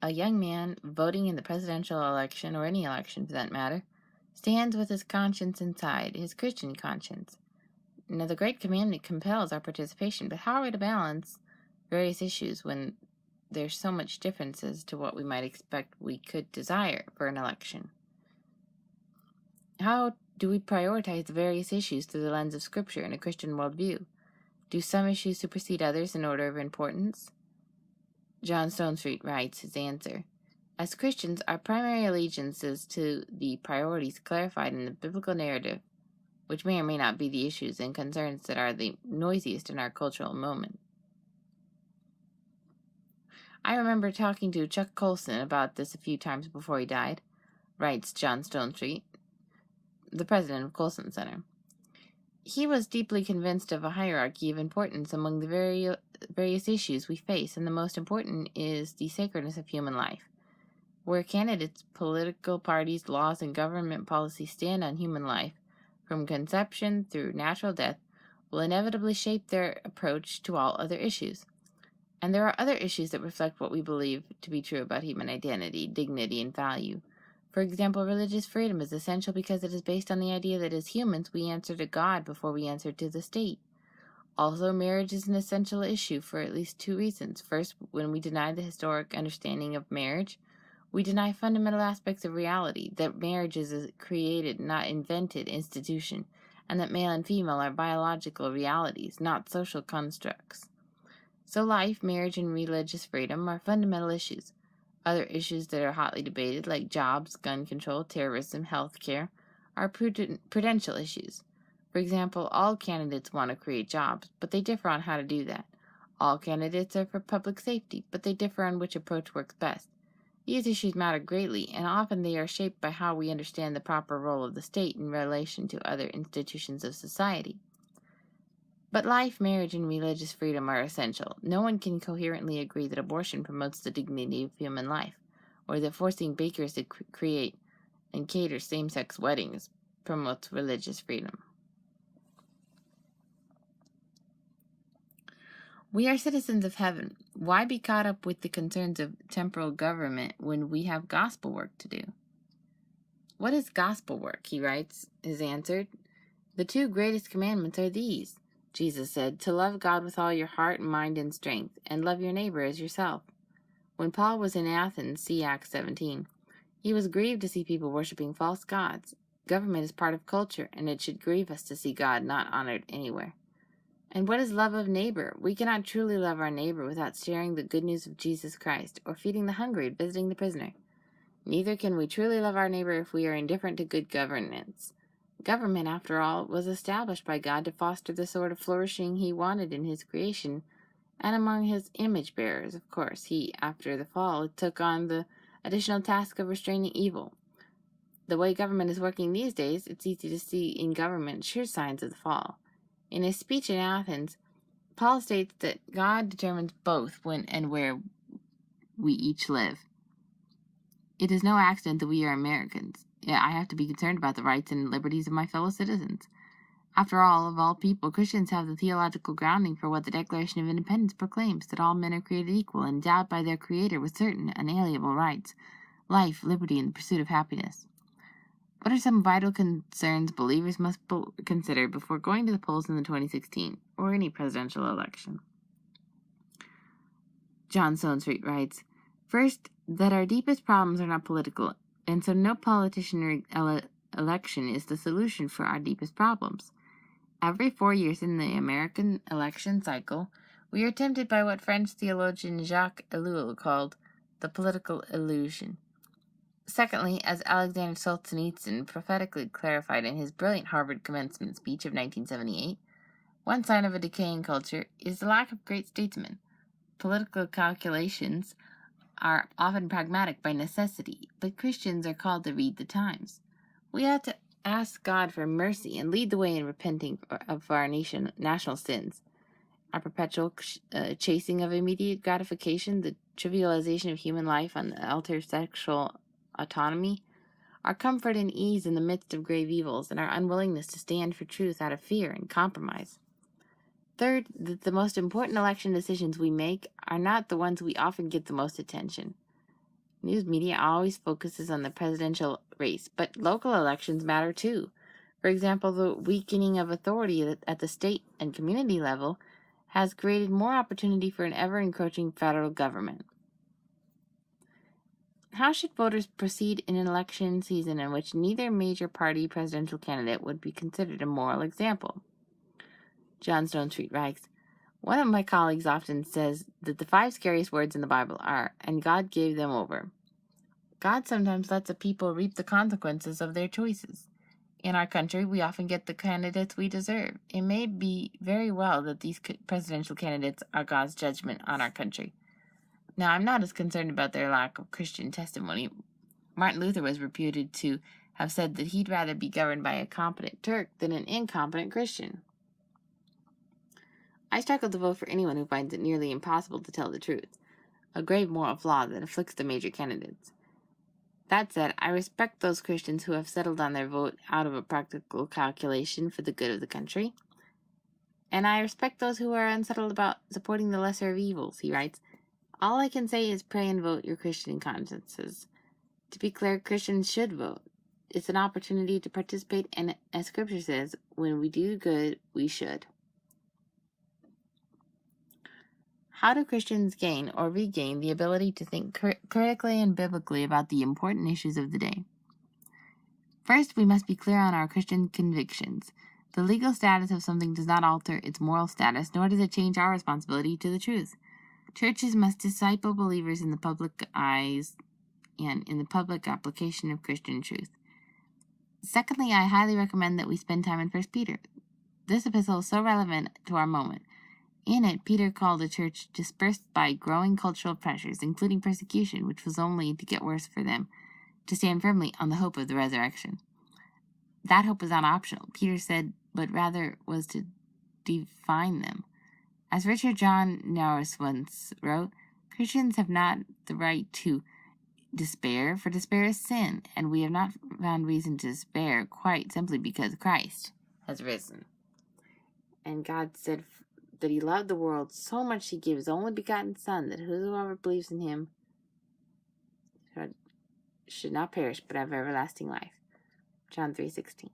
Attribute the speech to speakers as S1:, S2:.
S1: A young man voting in the presidential election, or any election for that matter, stands with his conscience inside, his Christian conscience. Now, the Great Commandment compels our participation, but how are we to balance various issues when there's so much differences to what we might expect we could desire for an election? How do we prioritize the various issues through the lens of Scripture and a Christian worldview? Do some issues supersede others in order of importance? John Stonestreet writes his answer. As Christians, our primary allegiance is to the priorities clarified in the biblical narrative, which may or may not be the issues and concerns that are the noisiest in our cultural moment. I remember talking to Chuck Colson about this a few times before he died, writes John Stonestreet, the president of Colson Center. He was deeply convinced of a hierarchy of importance among the various issues we face, and the most important is the sacredness of human life. Where candidates, political parties, laws, and government policy stand on human life, from conception through natural death, will inevitably shape their approach to all other issues. And there are other issues that reflect what we believe to be true about human identity, dignity, and value. For example, religious freedom is essential because it is based on the idea that as humans we answer to God before we answer to the state. Also, marriage is an essential issue for at least two reasons. First, when we deny the historic understanding of marriage, we deny fundamental aspects of reality, that marriage is a created, not invented, institution, and that male and female are biological realities, not social constructs. So life, marriage, and religious freedom are fundamental issues. Other issues that are hotly debated, like jobs, gun control, terrorism, health care, are prudential issues. For example, all candidates want to create jobs, but they differ on how to do that. All candidates are for public safety, but they differ on which approach works best. These issues matter greatly, and often they are shaped by how we understand the proper role of the state in relation to other institutions of society. But life, marriage, and religious freedom are essential. No one can coherently agree that abortion promotes the dignity of human life, or that forcing bakers to create and cater same-sex weddings promotes religious freedom. We are citizens of heaven. Why be caught up with the concerns of temporal government when we have gospel work to do? What is gospel work? He writes, is answered. The two greatest commandments are these. Jesus said, to love God with all your heart, mind, and strength, and love your neighbor as yourself. When Paul was in Athens, see Acts 17, he was grieved to see people worshiping false gods. Government is part of culture, and it should grieve us to see God not honored anywhere. And what is love of neighbor? We cannot truly love our neighbor without sharing the good news of Jesus Christ, or feeding the hungry and visiting the prisoner. Neither can we truly love our neighbor if we are indifferent to good governance. Government, after all, was established by God to foster the sort of flourishing he wanted in his creation, and among his image bearers, of course. He, after the fall, took on the additional task of restraining evil. The way government is working these days, it's easy to see in government sure signs of the fall. In his speech in Athens, Paul states that God determines both when and where we each live. It is no accident that we are Americans. Yet I have to be concerned about the rights and liberties of my fellow citizens. After all, of all people, Christians have the theological grounding for what the Declaration of Independence proclaims, that all men are created equal and endowed by their Creator with certain unalienable rights, life, liberty, and the pursuit of happiness. What are some vital concerns believers must consider before going to the polls in the 2016 or any presidential election? John Stonestreet writes, first, that our deepest problems are not political, and so no politician or election is the solution for our deepest problems. Every 4 years in the American election cycle, we are tempted by what French theologian Jacques Ellul called the political illusion. Secondly, as Alexander Solzhenitsyn prophetically clarified in his brilliant Harvard commencement speech of 1978, one sign of a decaying culture is the lack of great statesmen. Political calculations are often pragmatic by necessity, but Christians are called to read the times. We ought to ask God for mercy and lead the way in repenting of our national sins. Our perpetual chasing of immediate gratification, the trivialization of human life on the altar of sexual autonomy, our comfort and ease in the midst of grave evils, and our unwillingness to stand for truth out of fear and compromise. Third, that the most important election decisions we make are not the ones we often get the most attention. News media always focuses on the presidential race, but local elections matter too. For example, the weakening of authority at the state and community level has created more opportunity for an ever-encroaching federal government. How should voters proceed in an election season in which neither major party presidential candidate would be considered a moral example? John Stonestreet writes, "One of my colleagues often says that the 5 scariest words in the Bible are, 'and God gave them over.' God sometimes lets a people reap the consequences of their choices. In our country, we often get the candidates we deserve. It may be very well that these presidential candidates are God's judgment on our country. Now, I'm not as concerned about their lack of Christian testimony. Martin Luther was reputed to have said that he'd rather be governed by a competent Turk than an incompetent Christian. I struggle to vote for anyone who finds it nearly impossible to tell the truth, a grave moral flaw that afflicts the major candidates. That said, I respect those Christians who have settled on their vote out of a practical calculation for the good of the country. And I respect those who are unsettled about supporting the lesser of evils," he writes. "All I can say is pray and vote your Christian consciences. To be clear, Christians should vote. It's an opportunity to participate, and as Scripture says, when we do good, we should." How do Christians gain or regain the ability to think critically and biblically about the important issues of the day? First, we must be clear on our Christian convictions. The legal status of something does not alter its moral status, nor does it change our responsibility to the truth. Churches must disciple believers in the public eyes and in the public application of Christian truth. Secondly, I highly recommend that we spend time in 1 Peter. This epistle is so relevant to our moment. In it, Peter called a church dispersed by growing cultural pressures, including persecution, which was only to get worse for them, to stand firmly on the hope of the resurrection. That hope was not optional, Peter said, but rather was to define them. As Richard John Norris once wrote, "Christians have not the right to despair, for despair is sin, and we have not found reason to despair quite simply because Christ has risen." And God said that he loved the world so much he gave his only begotten Son, that whosoever believes in him should not perish but have everlasting life. John 3:16.